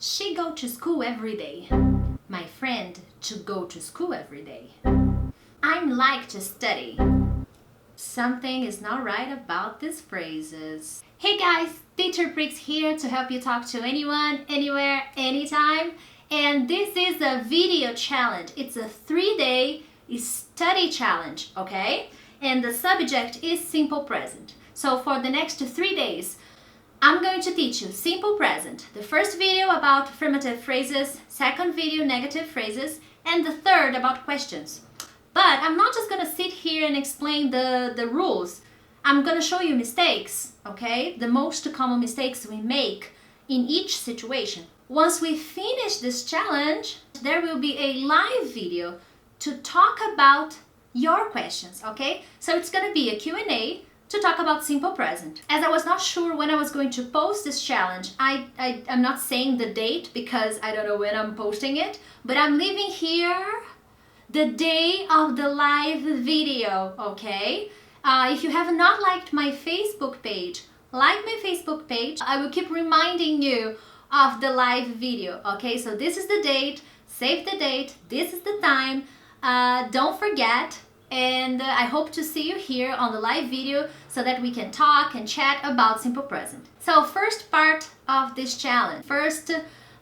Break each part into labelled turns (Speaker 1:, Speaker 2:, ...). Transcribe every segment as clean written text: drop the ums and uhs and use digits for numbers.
Speaker 1: She go to school every day. My friend to go to school every day. I'm like to study. Something is not right about these phrases. Hey guys, Teacher Prix here to help you talk to anyone, anywhere, anytime. And this is a video challenge. It's a 3-day study challenge, okay? And the subject is simple present. So for the next 3 days, I'm going to teach you simple present. The first video about affirmative phrases, second video negative phrases, and the third about questions. But I'm not just going to sit here and explain the rules. I'm going to show you mistakes, okay? The most common mistakes we make in each situation. Once we finish this challenge, there will be a live video to talk about your questions, okay? So it's going to be a Q&A to talk about simple present. As I was not sure when I was going to post this challenge, I'm not saying the date because I don't know when I'm posting it, but I'm leaving here the day of the live video, okay? If you have not liked my Facebook page, like my Facebook page. I will keep reminding you of the live video, okay? So this is the date, save the date, this is the time, don't forget. And I hope to see you here on the live video so that we can talk and chat about simple present. So first part of this challenge, first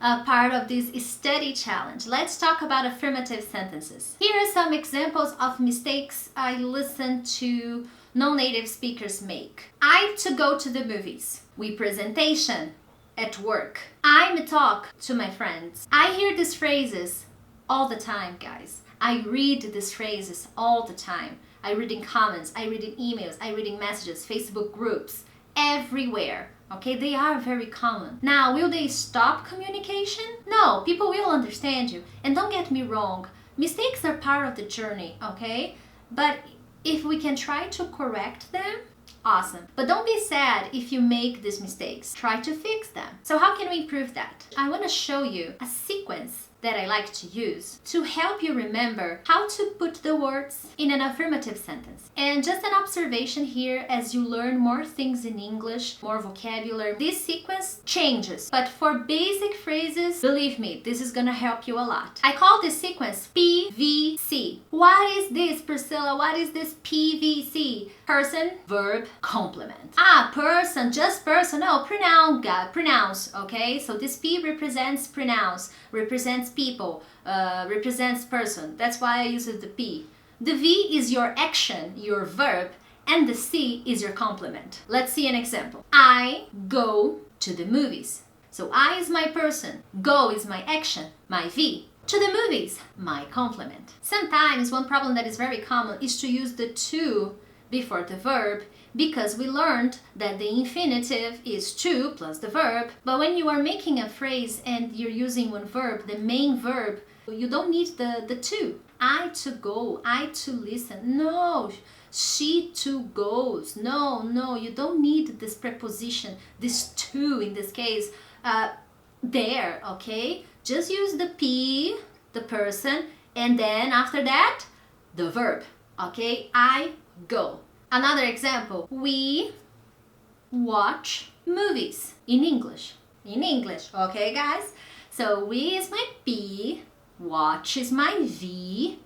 Speaker 1: part of this study challenge, let's talk about affirmative sentences. Here are some examples of mistakes I listen to non-native speakers make. I to go to the movies. We presentation at work. I'm talk to my friends. I hear these phrases all the time, guys. I read these phrases all the time. I read in comments, I read in emails, I read in messages, Facebook groups, everywhere. Okay, they are very common. Now, will they stop communication? No, people will understand you. And don't get me wrong, mistakes are part of the journey, okay? But if we can try to correct them, awesome. But don't be sad if you make these mistakes. Try to fix them. So how can we improve that? I want to show you a sequence that I like to use to help you remember how to put the words in an affirmative sentence. And just an observation here, as you learn more things in English, more vocabulary, this sequence changes. But for basic phrases, believe me, this is gonna help you a lot. I call this sequence PVC. What is this, Priscilla? What is this PVC? Person, verb, complement. Ah, person, just person. No, pronoun, pronounce, okay? So this P represents pronounce, represents people, represents person. That's why I use the P. The V is your action, your verb, and the C is your complement. Let's see an example. I go to the movies. So I is my person, go is my action, my V. To the movies, my complement. Sometimes one problem that is very common is to use the to before the verb, because we learned that the infinitive is to plus the verb. But when you are making a phrase and you're using one verb, the main verb, you don't need the to. I to go, I to listen. No, she to goes. No, you don't need this preposition, this to in this case, there, okay? Just use the P, the person, and then after that, the verb, okay? I go. Another example, we watch movies in English. In English, okay guys? So we is my P, watch is my V,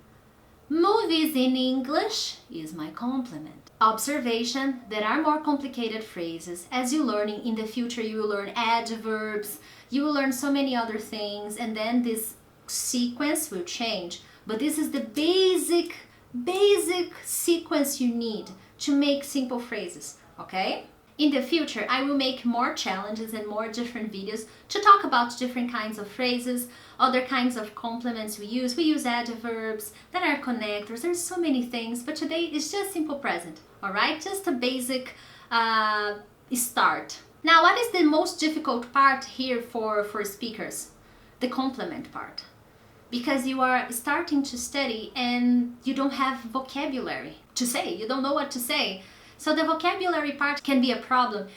Speaker 1: movies in English is my complement. Observation, there are more complicated phrases. As you learn in the future, you will learn adverbs, you will learn so many other things, and then this sequence will change. But this is the basic sequence you need to make simple phrases, okay? In the future, I will make more challenges and more different videos to talk about different kinds of phrases, other kinds of complements we use. We use adverbs, that are connectors, there's so many things, but today it's just simple present, all right? Just a basic start. Now, what is the most difficult part here for speakers? The complement part. Because you are starting to study and you don't have vocabulary to say, you don't know what to say. So the vocabulary part can be a problem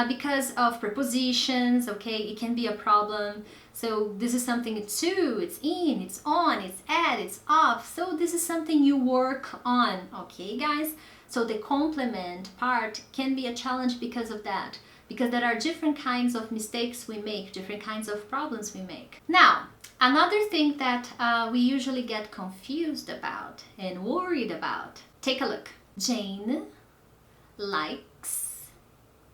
Speaker 1: because of prepositions, okay, it can be a problem. So this is something it's to, it's in, it's on, it's at, it's off. So this is something you work on, okay guys? So the complement part can be a challenge because of that. because there are different kinds of mistakes we make, different kinds of problems we make. Now, another thing that we usually get confused about and worried about. Take a look. Jane likes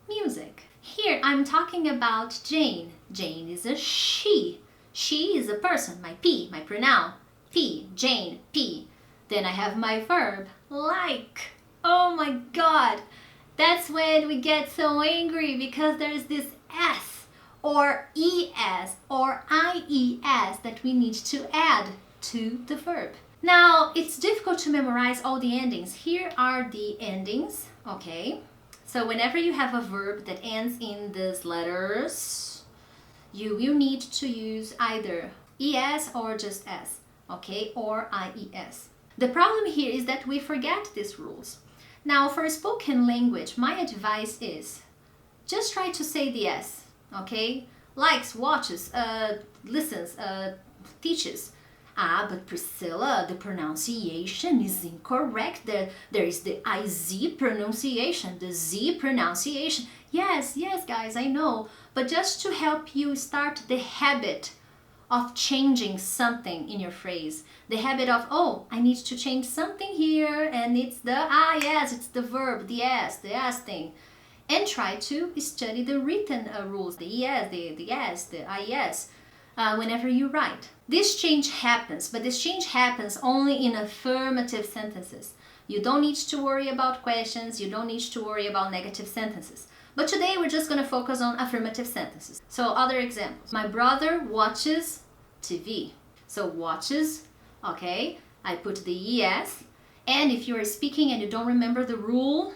Speaker 1: music. Here I'm talking about Jane. Jane is a she. She is a person, my P, my pronoun. P, Jane, P. Then I have my verb, like. Oh my God, that's when we get so angry because there's this S or ES or IES that we need to add to the verb. Now, it's difficult to memorize all the endings. Here are the endings, okay? So whenever you have a verb that ends in these letters, you will need to use either ES or just S, okay? Or IES. The problem here is that we forget these rules. Now, for spoken language, my advice is just try to say the S, okay? Likes, watches, listens, teaches. Ah, but Priscilla, the pronunciation is incorrect. There is the IZ pronunciation, the Z pronunciation. Yes, guys, I know. But just to help you start the habit of changing something in your phrase. The habit of, oh, I need to change something here, and it's the, yes, it's the verb, the S thing. And try to study the written rules, the ES, the S, the IES, whenever you write. This change happens, but this change happens only in affirmative sentences. You don't need to worry about questions, you don't need to worry about negative sentences. But today we're just going to focus on affirmative sentences. So other examples. My brother watches TV. So watches, okay, I put the ES. And if you are speaking and you don't remember the rule,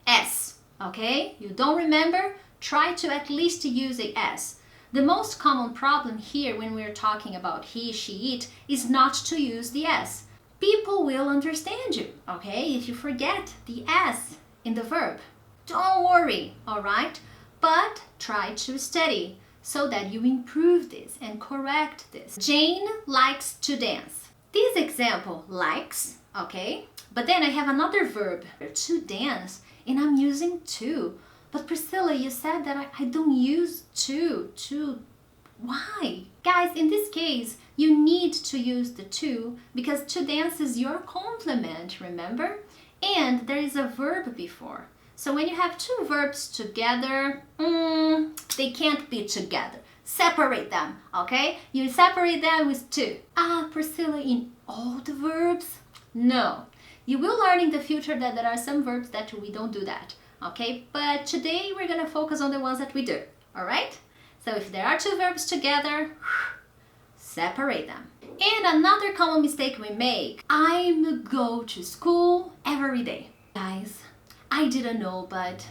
Speaker 1: S, okay? You don't remember, try to at least use a S. The most common problem here when we're talking about he, she, it is not to use the S. People will understand you, okay, if you forget the S in the verb. Don't worry, all right? But try to study so that you improve this and correct this. Jane likes to dance. This example, likes, okay? But then I have another verb, to dance, and I'm using to. But Priscilla, you said that I don't use to. Why? Guys, in this case, you need to use the to because to dance is your complement, remember? And there is a verb before. So when you have two verbs together, they can't be together. Separate them, okay? You separate them with to. Ah, Priscilla, in all the verbs? No. You will learn in the future that there are some verbs that we don't do that, okay? But today we're gonna focus on the ones that we do, all right? So if there are two verbs together, separate them. And another common mistake we make, I go to school every day. Guys, I didn't know, but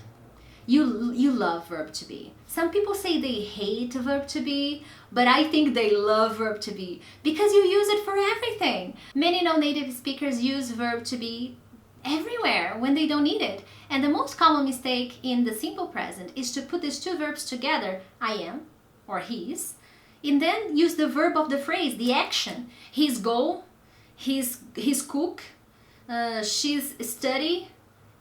Speaker 1: you love verb to be. Some people say they hate verb to be, but I think they love verb to be because you use it for everything. Many non-native speakers use verb to be everywhere when they don't need it. And the most common mistake in the simple present is to put these two verbs together, I am or he's, and then use the verb of the phrase, the action. He's go, he's cook, she's study,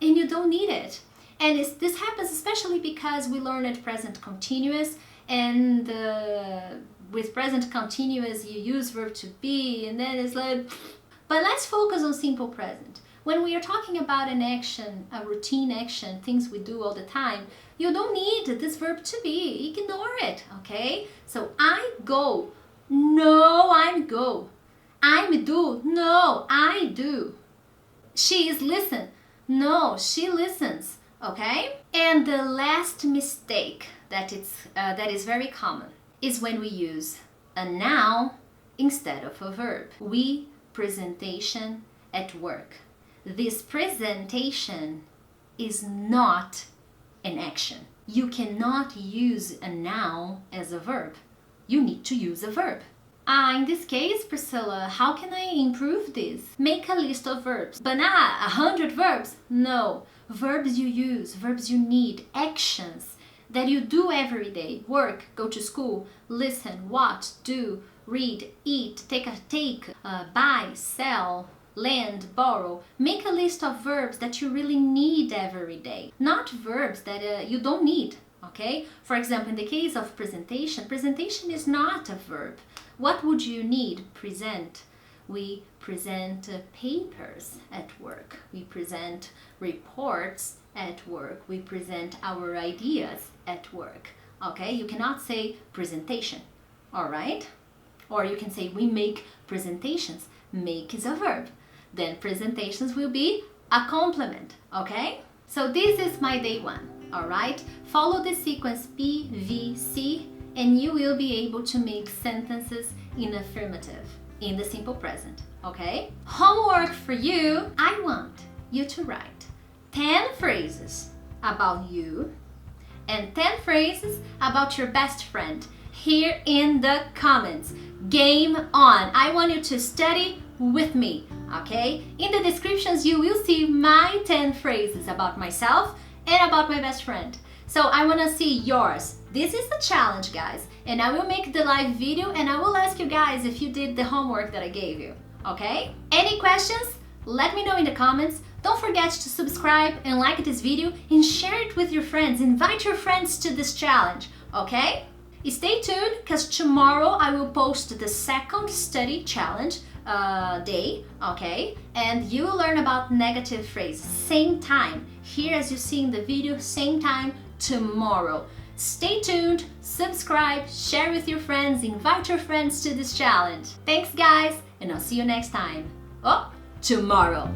Speaker 1: and you don't need it. And this happens especially because we learn at present continuous, and with present continuous you use verb to be, and then it's like, but let's focus on simple present. When we are talking about an action, a routine action, things we do all the time, you don't need this verb to be, ignore it, okay? So I go, no, I'm go. I'm do, no, I do. She is listen, no, she listens, okay? And the last mistake that is very common is when we use a noun instead of a verb. We presentation at work. This presentation is not an action. You cannot use a noun as a verb. You need to use a verb. In this case, Priscilla, how can I improve this? Make a list of verbs. But 100 verbs? No. Verbs you use, verbs you need, actions that you do every day. Work, go to school, listen, watch, do, read, eat, take, buy, sell, lend, borrow. Make a list of verbs that you really need every day. Not verbs that you don't need. Okay? For example, in the case of presentation, presentation is not a verb. What would you need? Present. We present papers at work. We present reports at work. We present our ideas at work. Okay? You cannot say presentation. All right? Or you can say we make presentations. Make is a verb. Then presentations will be a complement. Okay? So this is my day 1. All right? Follow the sequence P, V, C, and you will be able to make sentences in affirmative, in the simple present. Okay? Homework for you. I want you to write 10 phrases about you and 10 phrases about your best friend here in the comments. Game on. I want you to study with me. Okay? In the descriptions, you will see my 10 phrases about myself and about my best friend. So I want to see yours. This is the challenge, guys. And I will make the live video and I will ask you guys if you did the homework that I gave you. Okay? Any questions? Let me know in the comments. Don't forget to subscribe and like this video and share it with your friends. Invite your friends to this challenge. Okay? Stay tuned because tomorrow I will post the second study challenge day, okay? And you will learn about negative phrases, same time, here as you see in the video, same time tomorrow. Stay tuned, subscribe, share with your friends, invite your friends to this challenge. Thanks guys, and I'll see you next time. Oh, tomorrow.